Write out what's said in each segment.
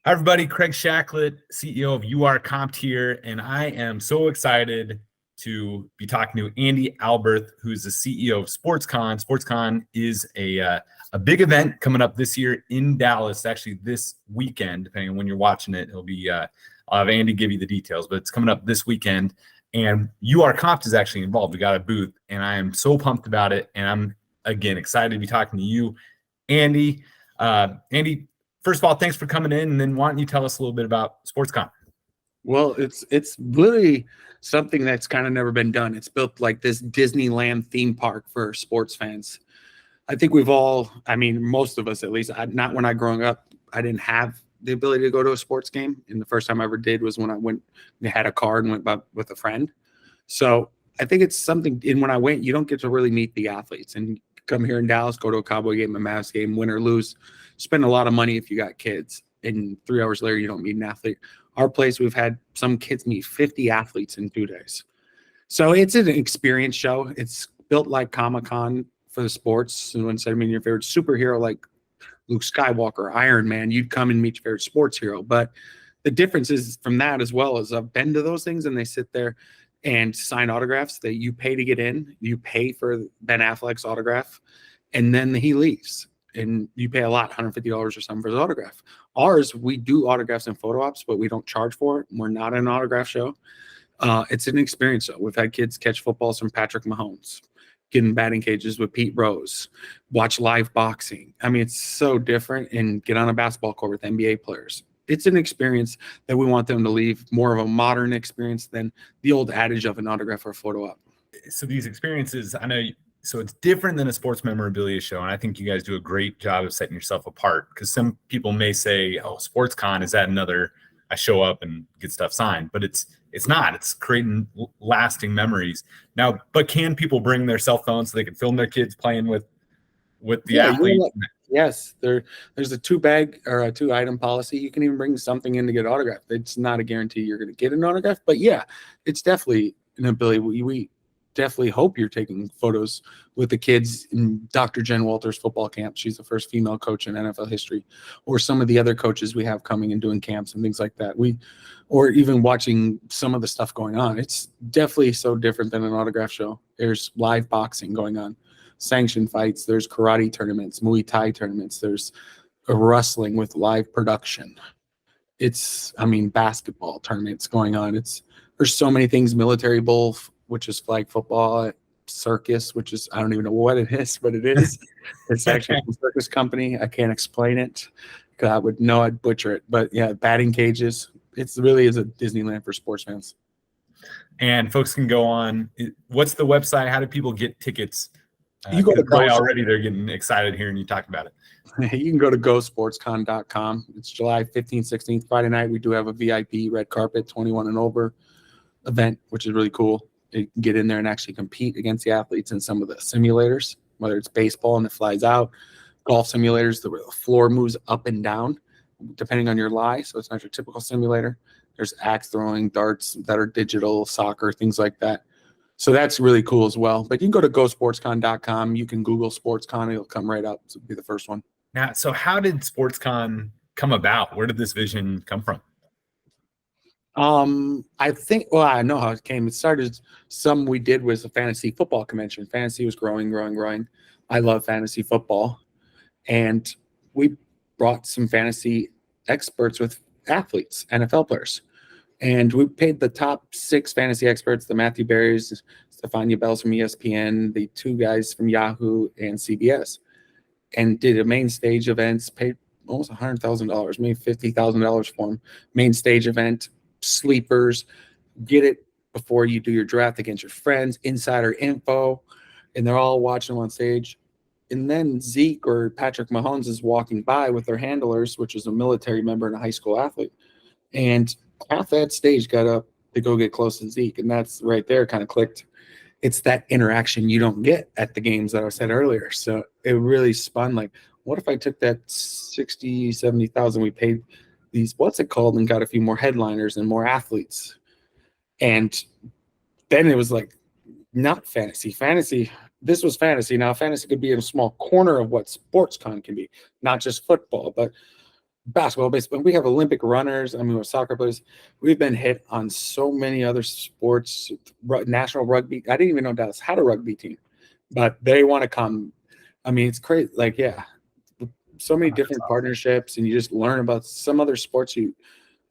Hi, everybody. Craig Shacklett, CEO of URComped here, and I am so excited to be talking to Andy Alberth, who's the CEO of SportsCon. SportsCon is a big event coming up this year in Dallas, actually this weekend, depending on when you're watching it. It'll be, I'll have Andy give you the details, but it's coming up this weekend, and URComped is actually involved. We got a booth, and I am so pumped about it, and I'm, again, excited to be talking to you, Andy. Andy, first of all, thanks for coming in, and then why don't you tell us a little bit about SportsCon? Well, it's really something that's kind of never been done. It's built like this Disneyland theme park for sports fans. I think we've all, most of us at least, not when I growing up, I didn't have the ability to go to a sports game. And the first time I ever did was when I went and had a card and went with a friend. So I think it's something, and when I went, you don't get to really meet the athletes. And come here in Dallas, go to a Cowboy game, a Mavs game, win or lose, spend a lot of money if you got kids. And 3 hours later, you don't meet an athlete. Our place, we've had some kids meet 50 athletes in 2 days. So it's an experience show. It's built like Comic-Con for the sports. So instead of meeting your favorite superhero like Luke Skywalker, Iron Man, you'd come and meet your favorite sports hero. But the difference is from that as well as I've been to those things and they sit there and sign autographs that you pay to get in. You pay for Ben Affleck's autograph, and then he leaves. And you pay a lot, $150 or something for his autograph. Ours, we do autographs and photo ops, but we don't charge for it. We're not an autograph show. It's an experience show. We've had kids catch footballs from Patrick Mahomes, get in batting cages with Pete Rose, watch live boxing. It's so different, and get on a basketball court with NBA players. It's an experience that we want them to leave more of a modern experience than the old adage of an autograph or a photo op. So these experiences, I know, so it's different than a sports memorabilia show, and I think you guys do a great job of setting yourself apart, because some people may say, oh, SportsCon, is that another I show up and get stuff signed? But it's not. It's creating lasting memories. Now, but can people bring their cell phones so they can film their kids playing with the athletes? Yes, there's a 2-bag or a 2-item policy. You can even bring something in to get autographed. It's not a guarantee you're going to get an autograph, but yeah, it's definitely an ability. We definitely hope you're taking photos with the kids in Dr. Jen Walters' football camp. She's the first female coach in NFL history, or some of the other coaches we have coming and doing camps and things like that. Or even watching some of the stuff going on. It's definitely so different than an autograph show. There's live boxing going on, sanctioned fights. There's karate tournaments, Muay Thai tournaments. There's a wrestling with live production. It's, basketball tournaments going on. There's so many things. Military Bowl, which is flag football, circus, which is, I don't even know what it is, but it is. It's actually a circus company. I can't explain it because I'd butcher it. But yeah, batting cages. It really is a Disneyland for sports fans. And folks can go on. What's the website? How do people get tickets? You go to already. They're getting excited hearing you talk about it. You can go to gosportscon.com. It's July 15th, 16th, Friday night. We do have a VIP red carpet, 21 and over event, which is really cool. You can get in there and actually compete against the athletes in some of the simulators, whether it's baseball and it flies out, golf simulators, the floor moves up and down depending on your lie. So it's not your typical simulator. There's axe throwing, darts that are digital, soccer, things like that. So that's really cool as well. But you can go to gosportscon.com. You can Google SportsCon. It'll come right up. It'll be the first one. Now, so how did SportsCon come about? Where did this vision come from? I know how it came. It started, we did was a fantasy football convention. Fantasy was growing. I love fantasy football. And we brought some fantasy experts with athletes, NFL players. And we paid the top 6 fantasy experts, the Matthew Berrys, Stefania Bells from ESPN, the 2 guys from Yahoo and CBS, and did a main stage events, paid almost $100,000, maybe $50,000 for them. Main stage event, sleepers, get it before you do your draft against your friends, insider info, and they're all watching on stage. And then Zeke or Patrick Mahomes is walking by with their handlers, which is a military member and a high school athlete. And half that stage got up to go get close to Zeke. And that's right there kind of clicked. It's that interaction you don't get at the games that I said earlier. So it really spun like, what if I took that 60, 70,000 we paid these, what's it called, and got a few more headliners and more athletes. And then it was like, not fantasy. This was fantasy. Now, fantasy could be in a small corner of what SportsCon can be, not just football, but basketball, baseball. We have Olympic runners. I mean, we're soccer players. We've been hit on so many other sports, national rugby. I didn't even know Dallas had a rugby team, but they want to come. I mean, it's crazy. Like, yeah, so many different partnerships, and you just learn about some other sports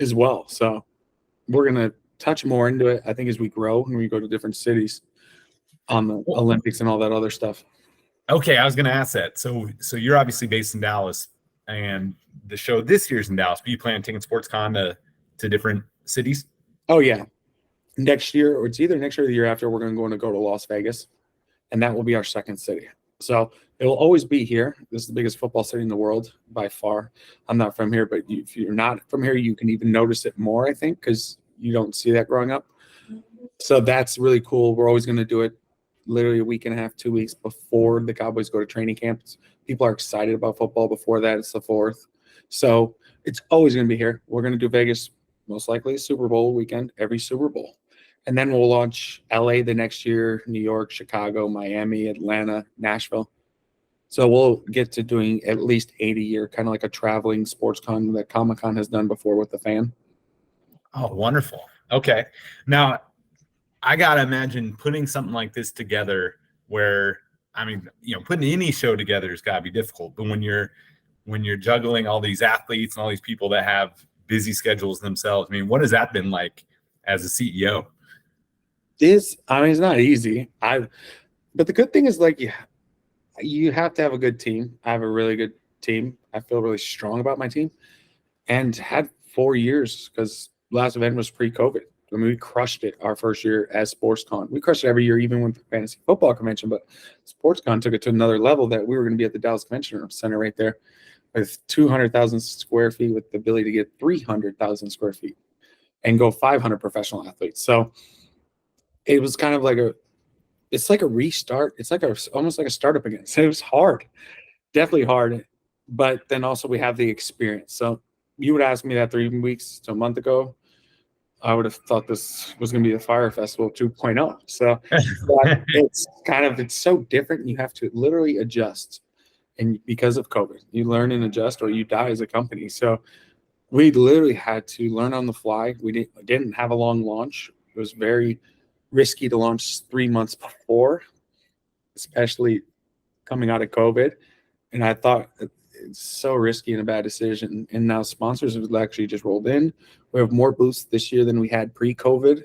as well. So we're going to touch more into it, I think, as we grow and we go to different cities on the Olympics and all that other stuff. Okay, I was going to ask that. So you're obviously based in Dallas, and the show this year's in Dallas. But you plan on taking SportsCon to different cities? Oh yeah, next year, or it's either next year or the year after. We're going to go to Las Vegas, and that will be our second city. So it will always be here. This is the biggest football city in the world by far. I'm not from here, but if you're not from here, you can even notice it more, I think, because you don't see that growing up. So that's really cool. We're always going to do it literally a week and a half, 2 weeks before the Cowboys go to training camps. People are excited about football. Before that, it's the 4th. So it's always going to be here. We're going to do Vegas, most likely Super Bowl weekend, every Super Bowl. And then we'll launch LA the next year, New York, Chicago, Miami, Atlanta, Nashville. So we'll get to doing at least 80 a year, kind of like a traveling SportsCon that Comic-Con has done before with the fan. Oh, wonderful. Okay. Now, I got to imagine putting something like this together where, I mean, putting any show together has got to be difficult. But when you're juggling all these athletes and all these people that have busy schedules themselves, I mean, what has that been like as a CEO? It's not easy. But the good thing is, like, you have to have a good team. I have a really good team. I feel really strong about my team, and had 4 years because last event was pre-COVID. I mean, we crushed it our first year as SportsCon. We crushed it every year, even with the fantasy football convention. But SportsCon took it to another level that we were going to be at the Dallas Convention Center right there with 200,000 square feet with the ability to get 300,000 square feet and go 500 professional athletes. So it was kind of like it's like a restart. It's like almost like a startup again. So it was hard, definitely hard. But then also we have the experience. So you would ask me that 3 weeks to a month ago, I would have thought this was going to be the Fire Festival 2.0. So it's so different. You have to literally adjust. And because of COVID, you learn and adjust or you die as a company. So we literally had to learn on the fly. We didn't have a long launch. It was very risky to launch 3 months before, especially coming out of COVID. And I thought it's so risky and a bad decision. And now sponsors have actually just rolled in. We have more booths this year than we had pre-COVID.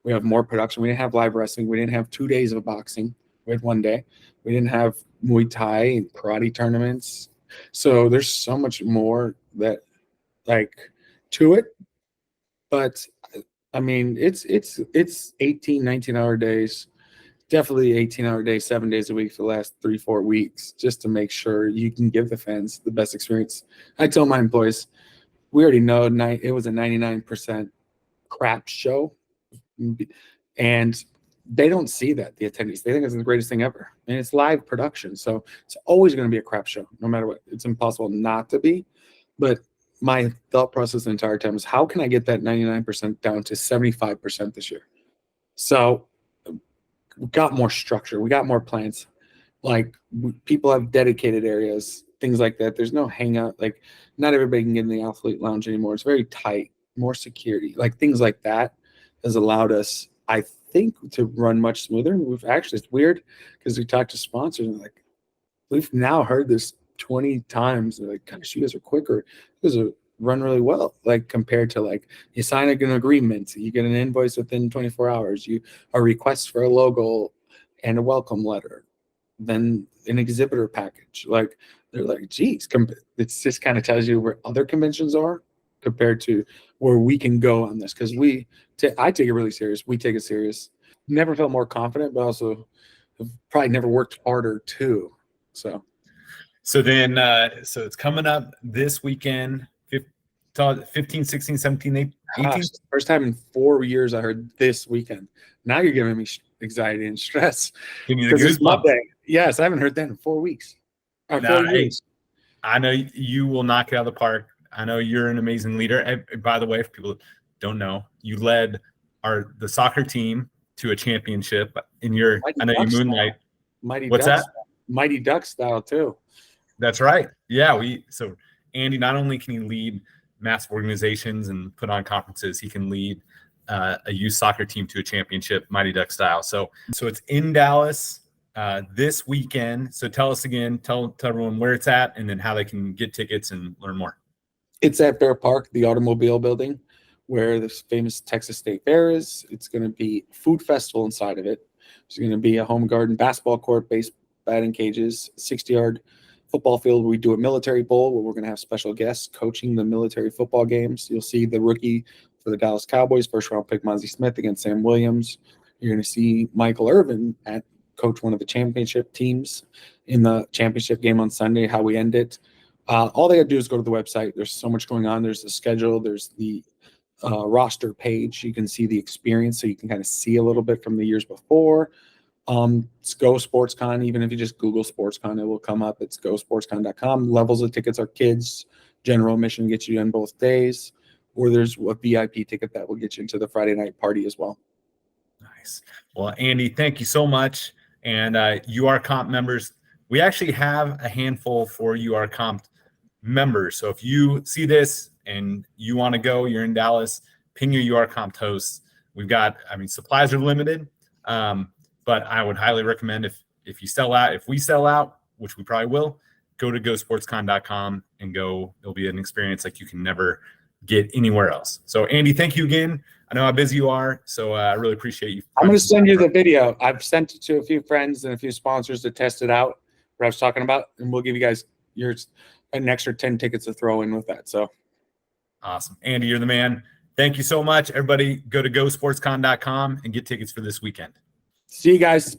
We have more production. We didn't have live wrestling. We didn't have 2 days of boxing. We had 1 day. We didn't have Muay Thai and karate tournaments. So there's so much more that to it. But I mean, it's 18, 19-hour days. Definitely 18-hour days, 7 days a week for the last 3-4 weeks, just to make sure you can give the fans the best experience. I tell my employees, we already know it was a 99% crap show, and they don't see that, the attendees. They think it's the greatest thing ever, and it's live production, so it's always going to be a crap show, no matter what. It's impossible not to be, but my thought process the entire time is, how can I get that 99% down to 75% this year? So we got more structure. We got more plans. Like, people have dedicated areas, things like that. There's no hangout. Like, not everybody can get in the athlete lounge anymore. It's very tight, more security. Like, things like that has allowed us, I think, to run much smoother. We've actually, it's weird because we talked to sponsors and we've now heard this 20 times. They're like, gosh, you guys are quicker. You guys are run really well, compared to you sign an agreement, you get an invoice within 24 hours, a request for a logo and a welcome letter, then an exhibitor package. They're like, geez, it's just kind of tells you where other conventions are compared to where we can go on this, because I take it really serious. We take it serious. Never felt more confident, but also have probably never worked harder too. So then so it's coming up this weekend, 15, 16, 17, 18. Gosh, first time in 4 years I heard this weekend. Now you're giving me anxiety and stress. Give me the goosebumps. Yes, I haven't heard that in 4 weeks. 4 years. I know you will knock it out of the park. I know you're an amazing leader. And by the way, if people don't know, you led the soccer team to a championship in your – I know you moonlight. Mighty What's Ducks, that? Mighty Duck style too. That's right. Yeah, Andy, not only can he lead massive organizations and put on conferences, he can lead a youth soccer team to a championship, Mighty Duck style. So it's in Dallas this weekend. So tell us again, tell everyone where it's at and then how they can get tickets and learn more. It's at Fair Park, the automobile building, where the famous Texas State Fair is. It's going to be a food festival inside of it. There's going to be a home garden basketball court, base batting cages, 60-yard football field. We do a military bowl where we're going to have special guests coaching the military football games. You'll see the rookie for the Dallas Cowboys, first-round pick Mozzie Smith against Sam Williams. You're going to see Michael Irvin coach one of the championship teams in the championship game on Sunday, how we end it. All they got to do is go to the website. There's so much going on. There's the schedule. There's the roster page. You can see the experience, so you can kind of see a little bit from the years before. It's Go SportsCon. Even if you just Google SportsCon, it will come up. It's gosportscon.com. Levels of tickets are kids. General admission gets you in both days. Or there's a VIP ticket that will get you into the Friday night party as well. Nice. Well, Andy, thank you so much. And URComped members, we actually have a handful for URComped members. So if you see this and you want to go, you're in Dallas, ping your URComped hosts. We've got, supplies are limited, but I would highly recommend if you sell out, if we sell out, which we probably will, go to gosportscon.com and go. It'll be an experience like you can never get anywhere else. So Andy, thank you again. I know how busy you are, so I really appreciate you. I'm going to send you the video. I've sent it to a few friends and a few sponsors to test it out, what I was talking about, and we'll give you guys an extra 10 tickets to throw in with that. So awesome. Andy, you're the man. Thank you so much. Everybody go to gosportscon.com and get tickets for this weekend. See you guys.